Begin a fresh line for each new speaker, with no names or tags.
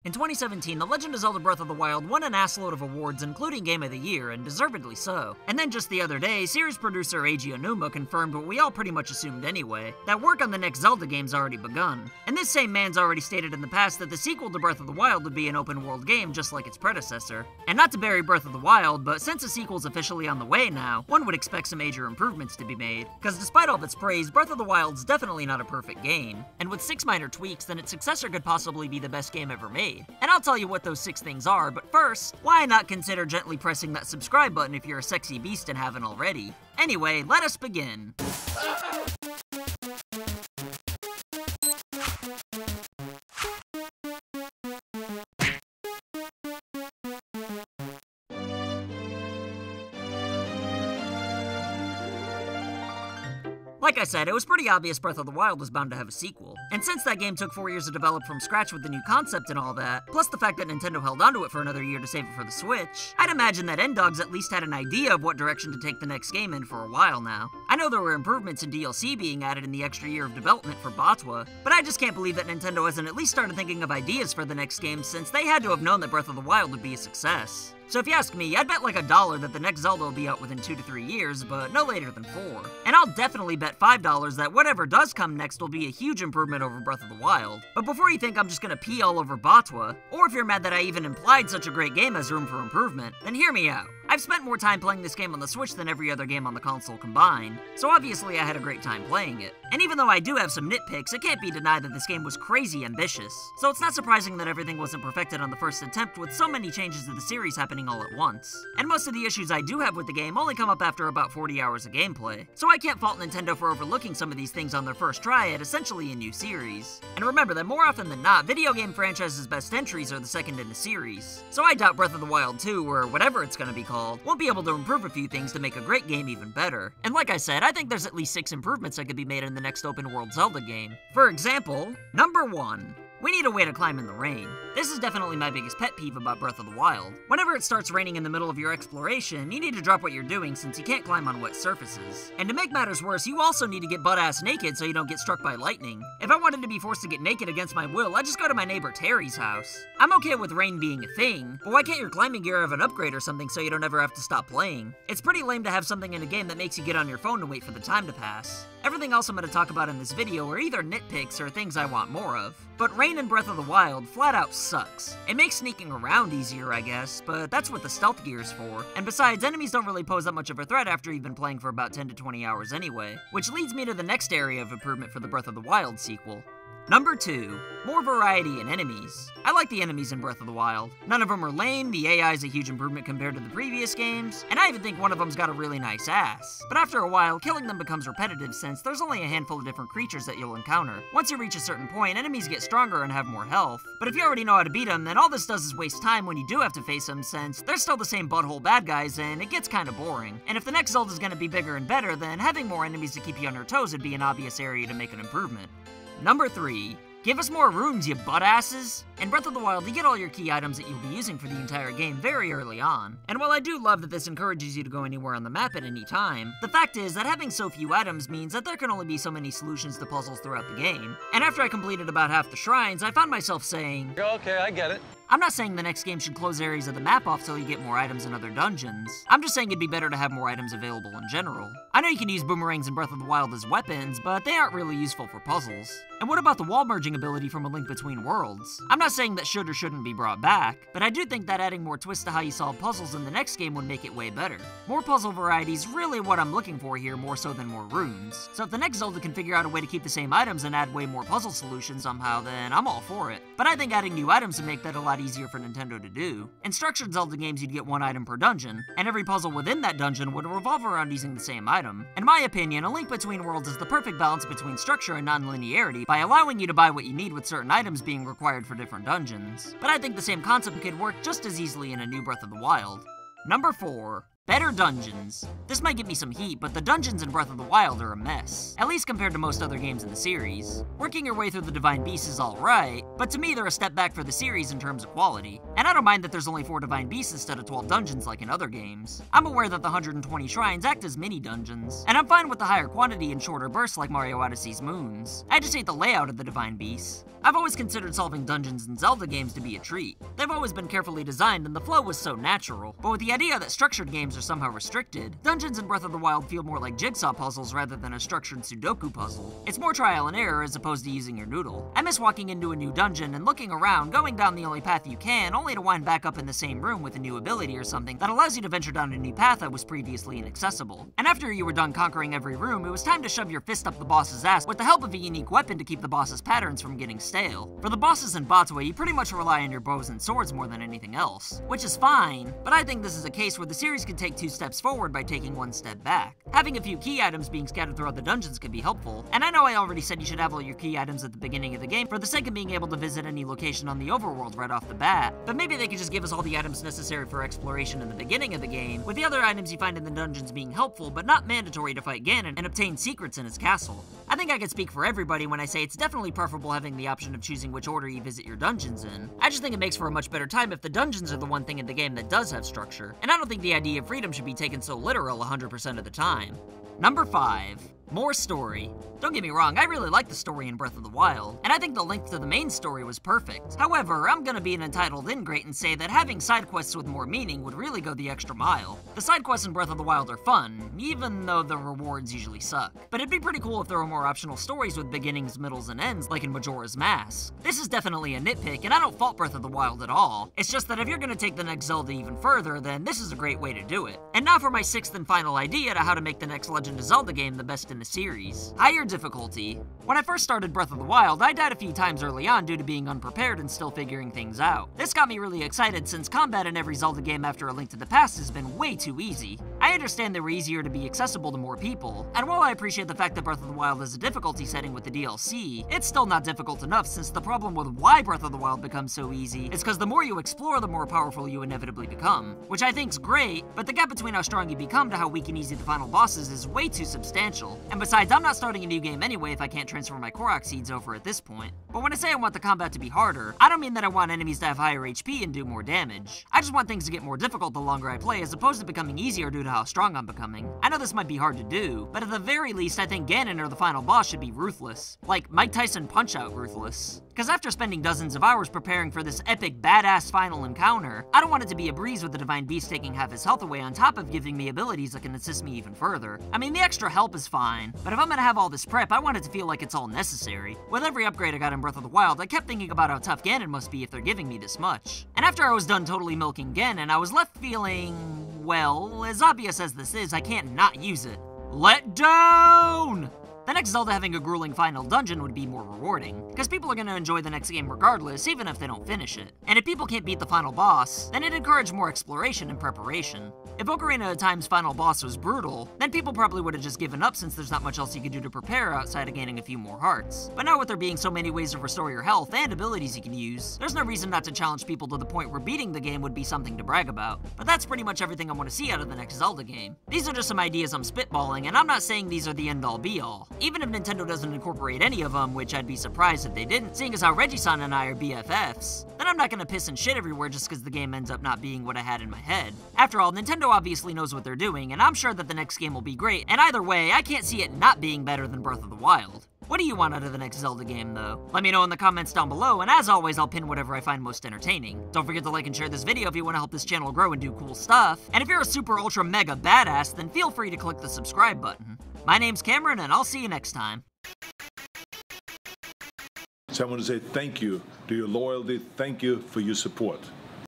In 2017, The Legend of Zelda Breath of the Wild won an assload of awards, including Game of the Year, and deservedly so. And then just the other day, series producer Eiji Onuma confirmed what we all pretty much assumed anyway, that work on the next Zelda game's already begun. And this same man's already stated in the past that the sequel to Breath of the Wild would be an open-world game just like its predecessor. And not to bury Breath of the Wild, but since a sequel's officially on the way now, one would expect some major improvements to be made. Because despite all of its praise, Breath of the Wild's definitely not a perfect game. And with 6 minor tweaks, then its successor could possibly be the best game ever made. And I'll tell you what those 6 things are, but first, why not consider gently pressing that subscribe button if you're a sexy beast and haven't already? Anyway, let us begin. Like I said, it was pretty obvious Breath of the Wild was bound to have a sequel. And since that game took 4 years to develop from scratch with the new concept and all that, plus the fact that Nintendo held onto it for another year to save it for the Switch, I'd imagine that N-Dogs at least had an idea of what direction to take the next game in for a while now. I know there were improvements in DLC being added in the extra year of development for BOTW, but I just can't believe that Nintendo hasn't at least started thinking of ideas for the next game since they had to have known that Breath of the Wild would be a success. So if you ask me, I'd bet like $1 that the next Zelda will be out within 2 to 3 years, but no later than 4. And I'll definitely bet $5 that whatever does come next will be a huge improvement over Breath of the Wild. But before you think I'm just gonna pee all over BOTW, or if you're mad that I even implied such a great game has room for improvement, then hear me out. I've spent more time playing this game on the Switch than every other game on the console combined, so obviously I had a great time playing it. And even though I do have some nitpicks, it can't be denied that this game was crazy ambitious. So it's not surprising that everything wasn't perfected on the first attempt with so many changes to the series happening all at once. And most of the issues I do have with the game only come up after about 40 hours of gameplay, so I can't fault Nintendo for overlooking some of these things on their first try at essentially a new series. And remember that more often than not, video game franchises' best entries are the second in the series, so I doubt Breath of the Wild 2, or whatever it's gonna be called, won't be able to improve a few things to make a great game even better. And like I said, I think there's at least 6 improvements that could be made in the next open-world Zelda game. For example, number 1. We need a way to climb in the rain. This is definitely my biggest pet peeve about Breath of the Wild. Whenever it starts raining in the middle of your exploration, you need to drop what you're doing since you can't climb on wet surfaces. And to make matters worse, you also need to get butt-ass naked so you don't get struck by lightning. If I wanted to be forced to get naked against my will, I'd just go to my neighbor Terry's house. I'm okay with rain being a thing, but why can't your climbing gear have an upgrade or something so you don't ever have to stop playing? It's pretty lame to have something in a game that makes you get on your phone to wait for the time to pass. Everything else I'm going to talk about in this video are either nitpicks or things I want more of. But rain in Breath of the Wild flat out sucks. It makes sneaking around easier, I guess, but that's what the stealth gear's for. And besides, enemies don't really pose that much of a threat after you've been playing for about 10 to 20 hours anyway. Which leads me to the next area of improvement for the Breath of the Wild sequel. Number 2. More variety in enemies. I like the enemies in Breath of the Wild. None of them are lame, the AI is a huge improvement compared to the previous games, and I even think one of them's got a really nice ass. But after a while, killing them becomes repetitive since there's only a handful of different creatures that you'll encounter. Once you reach a certain point, enemies get stronger and have more health. But if you already know how to beat them, then all this does is waste time when you do have to face them since they're still the same butthole bad guys and it gets kinda boring. And if the next Zelda's gonna be bigger and better, then having more enemies to keep you on your toes would be an obvious area to make an improvement. Number 3. Give us more runes, you butt-asses! In Breath of the Wild, you get all your key items that you'll be using for the entire game very early on. And while I do love that this encourages you to go anywhere on the map at any time, the fact is that having so few items means that there can only be so many solutions to puzzles throughout the game. And after I completed about half the shrines, I found myself saying,
Okay, I get it.
I'm not saying the next game should close areas of the map off so you get more items in other dungeons. I'm just saying it'd be better to have more items available in general. I know you can use boomerangs in Breath of the Wild as weapons, but they aren't really useful for puzzles. And what about the wall merging ability from A Link Between Worlds? I'm not saying that should or shouldn't be brought back, but I do think that adding more twists to how you solve puzzles in the next game would make it way better. More puzzle variety is really what I'm looking for here more so than more runes. So if the next Zelda can figure out a way to keep the same items and add way more puzzle solutions somehow, then I'm all for it. But I think adding new items would make that a lot easier for Nintendo to do. In structured Zelda games, you'd get 1 item per dungeon, and every puzzle within that dungeon would revolve around using the same item. In my opinion, A Link Between Worlds is the perfect balance between structure and non-linearity by allowing you to buy what you need with certain items being required for different dungeons. But I think the same concept could work just as easily in a new Breath of the Wild. Number 4. Better dungeons. This might get me some heat, but the dungeons in Breath of the Wild are a mess, at least compared to most other games in the series. Working your way through the Divine Beasts is alright, but to me they're a step back for the series in terms of quality. And I don't mind that there's only 4 Divine Beasts instead of 12 dungeons like in other games. I'm aware that the 120 shrines act as mini dungeons, and I'm fine with the higher quantity and shorter bursts like Mario Odyssey's moons. I just hate the layout of the Divine Beasts. I've always considered solving dungeons in Zelda games to be a treat. They've always been carefully designed and the flow was so natural, but with the idea that structured games are somehow restricted, dungeons in Breath of the Wild feel more like jigsaw puzzles rather than a structured Sudoku puzzle. It's more trial and error as opposed to using your noodle. I miss walking into a new dungeon and looking around, going down the only path you can, only to wind back up in the same room with a new ability or something that allows you to venture down a new path that was previously inaccessible. And after you were done conquering every room, it was time to shove your fist up the boss's ass with the help of a unique weapon to keep the boss's patterns from getting stale. For the bosses in BOTW, you pretty much rely on your bows and swords more than anything else, which is fine, but I think this is a case where the series can take 2 steps forward by taking 1 step back. Having a few key items being scattered throughout the dungeons can be helpful, and I know I already said you should have all your key items at the beginning of the game for the sake of being able to visit any location on the overworld right off the bat, but maybe they could just give us all the items necessary for exploration in the beginning of the game, with the other items you find in the dungeons being helpful but not mandatory to fight Ganon and obtain secrets in his castle. I think I could speak for everybody when I say it's definitely preferable having the option of choosing which order you visit your dungeons in. I just think it makes for a much better time if the dungeons are the one thing in the game that does have structure, and I don't think the idea of freedom should be taken so literal 100% of the time. Number 5. More story. Don't get me wrong, I really like the story in Breath of the Wild, and I think the length to the main story was perfect. However, I'm gonna be an entitled ingrate and say that having side quests with more meaning would really go the extra mile. The side quests in Breath of the Wild are fun, even though the rewards usually suck. But it'd be pretty cool if there were more optional stories with beginnings, middles, and ends, like in Majora's Mask. This is definitely a nitpick, and I don't fault Breath of the Wild at all. It's just that if you're gonna take the next Zelda even further, then this is a great way to do it. And now for my 6th and final idea to how to make the next Legend of Zelda game the best in the series. Higher difficulty. When I first started Breath of the Wild, I died a few times early on due to being unprepared and still figuring things out. This got me really excited since combat in every Zelda game after A Link to the Past has been way too easy. I understand they were easier to be accessible to more people, and while I appreciate the fact that Breath of the Wild has a difficulty setting with the DLC, it's still not difficult enough since the problem with why Breath of the Wild becomes so easy is because the more you explore, the more powerful you inevitably become, which I think's great, but the gap between how strong you become to how weak and easy the final bosses is way too substantial. And besides, I'm not starting a new game anyway if I can't transfer my Korok seeds over at this point. But when I say I want the combat to be harder, I don't mean that I want enemies to have higher HP and do more damage. I just want things to get more difficult the longer I play as opposed to becoming easier due to how strong I'm becoming. I know this might be hard to do, but at the very least I think Ganon or the final boss should be ruthless. Like Mike Tyson Punch-Out ruthless. Because after spending dozens of hours preparing for this epic badass final encounter, I don't want it to be a breeze with the Divine Beast taking half his health away on top of giving me abilities that can assist me even further. I mean, the extra help is fine, but if I'm gonna have all this prep, I want it to feel like it's all necessary. With every upgrade I got in Breath of the Wild, I kept thinking about how tough Ganon must be if they're giving me this much. And after I was done totally milking Ganon, I was left feeling, well, as obvious as this is, I can't not use it. Let down! The next Zelda having a grueling final dungeon would be more rewarding, because people are going to enjoy the next game regardless, even if they don't finish it. And if people can't beat the final boss, then it'd encourage more exploration and preparation. If Ocarina of Time's final boss was brutal, then people probably would have just given up since there's not much else you could do to prepare outside of gaining a few more hearts. But now with there being so many ways to restore your health and abilities you can use, there's no reason not to challenge people to the point where beating the game would be something to brag about. But that's pretty much everything I want to see out of the next Zelda game. These are just some ideas I'm spitballing, and I'm not saying these are the end-all be-all. Even if Nintendo doesn't incorporate any of them, which I'd be surprised if they didn't, seeing as how Reggie-san and I are BFFs, then I'm not gonna piss and shit everywhere just because the game ends up not being what I had in my head. After all, Nintendo obviously knows what they're doing, and I'm sure that the next game will be great, and either way, I can't see it not being better than Breath of the Wild. What do you want out of the next Zelda game, though? Let me know in the comments down below, and as always, I'll pin whatever I find most entertaining. Don't forget to like and share this video if you want to help this channel grow and do cool stuff. And if you're a super ultra mega badass, then feel free to click the subscribe button. My name's Cameron, and I'll see you next time.
So I want to say thank you to your loyalty, thank you for your support.